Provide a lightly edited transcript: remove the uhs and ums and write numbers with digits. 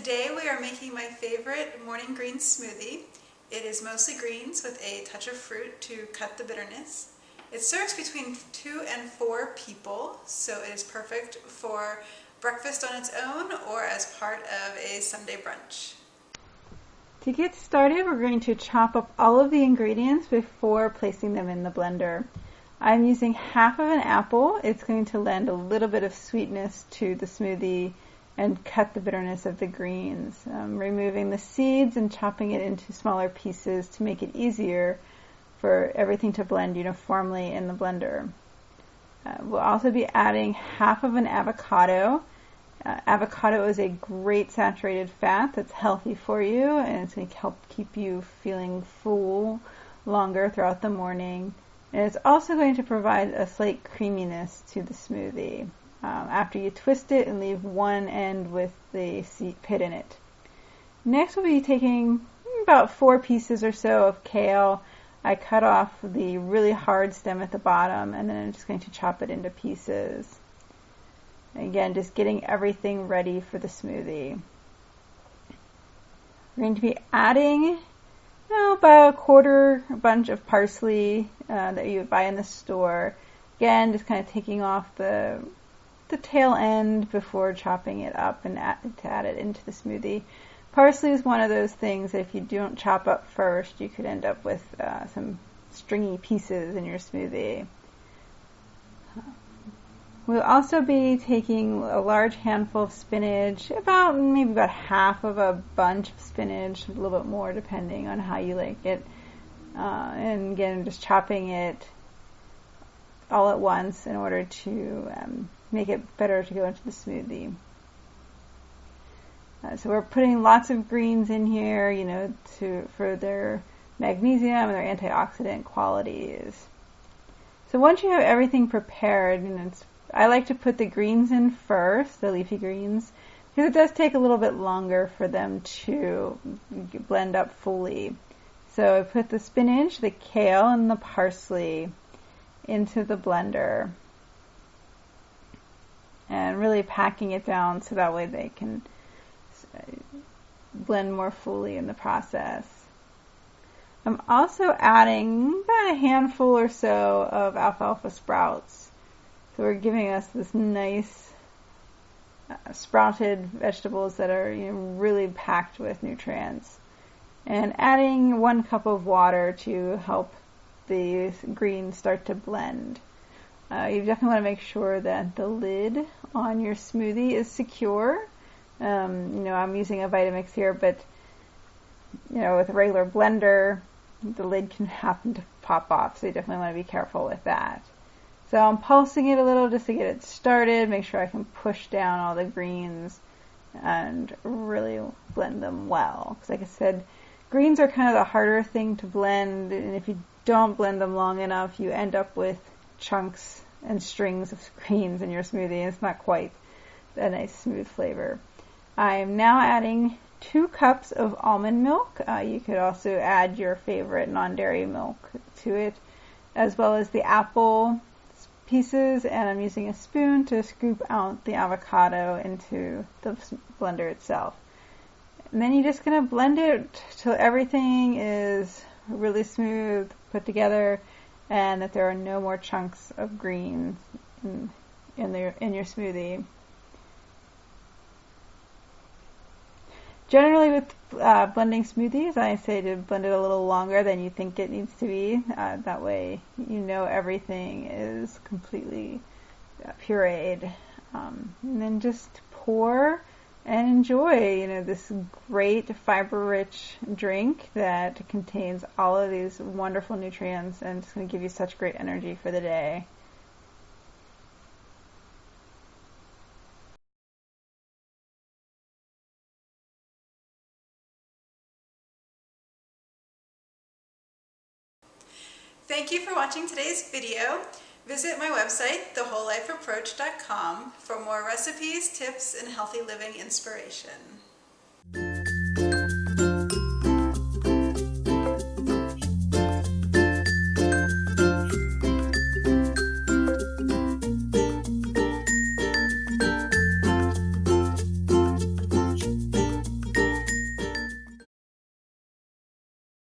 Today we are making my favorite morning green smoothie. It is mostly greens with a touch of fruit to cut the bitterness. It serves between 2 and 4 people, so it is perfect for breakfast on its own or as part of a Sunday brunch. To get started, we're going to chop up all of the ingredients before placing them in the blender. I'm using half of an apple. It's going to lend a little bit of sweetness to the smoothie and cut the bitterness of the greens. Removing the seeds and chopping it into smaller pieces to make it easier for everything to blend uniformly in the blender. We'll also be adding half of an avocado. Avocado is a great saturated fat that's healthy for you, and it's going to help keep you feeling full longer throughout the morning. And it's also going to provide a slight creaminess to the smoothie after you twist it and leave one end with the seed pit in it. Next we'll be taking about 4 pieces or so of kale. I cut off the really hard stem at the bottom, and then I'm just going to chop it into pieces. Again, just getting everything ready for the smoothie. We're going to be adding about a quarter bunch of parsley that you would buy in the store. Again, just kind of taking off the tail end before chopping it up and to add it into the smoothie. Parsley is one of those things that if you don't chop up first, you could end up with some stringy pieces in your smoothie. We'll also be taking a large handful of spinach, maybe about half of a bunch of spinach, a little bit more depending on how you like it. And again, just chopping it all at once in order to make it better to go into the smoothie. So we're putting lots of greens in here, for their magnesium and their antioxidant qualities. So once you have everything prepared, I like to put the greens in first, the leafy greens, because it does take a little bit longer for them to blend up fully. So I put the spinach, the kale, and the parsley into the blender and really packing it down so that way they can blend more fully in the process. I'm also adding about a handful or so of alfalfa sprouts. So we're giving us this nice sprouted vegetables that are really packed with nutrients. And adding 1 cup of water to help the greens start to blend. You definitely want to make sure that the lid on your smoothie is secure. I'm using a Vitamix here, but with a regular blender, the lid can happen to pop off, so you definitely want to be careful with that. So I'm pulsing it a little just to get it started, make sure I can push down all the greens and really blend them well. Because like I said, greens are kind of the harder thing to blend, and if you don't blend them long enough, you end up with chunks and strings of greens in your smoothie. It's not quite a nice smooth flavor. I'm now adding 2 cups of almond milk. You could also add your favorite non-dairy milk to it, as well as the apple pieces, and I'm using a spoon to scoop out the avocado into the blender itself. And then you're just going to blend it till everything is really smooth, put together, and that there are no more chunks of greens in your smoothie. Generally with blending smoothies, I say to blend it a little longer than you think it needs to be. That way everything is completely pureed. And then just pour and enjoy this great fiber-rich drink that contains all of these wonderful nutrients, and it's going to give you such great energy for the day. Thank you for watching today's video. Visit my website, thewholelifeapproach.com, for more recipes, tips, and healthy living inspiration.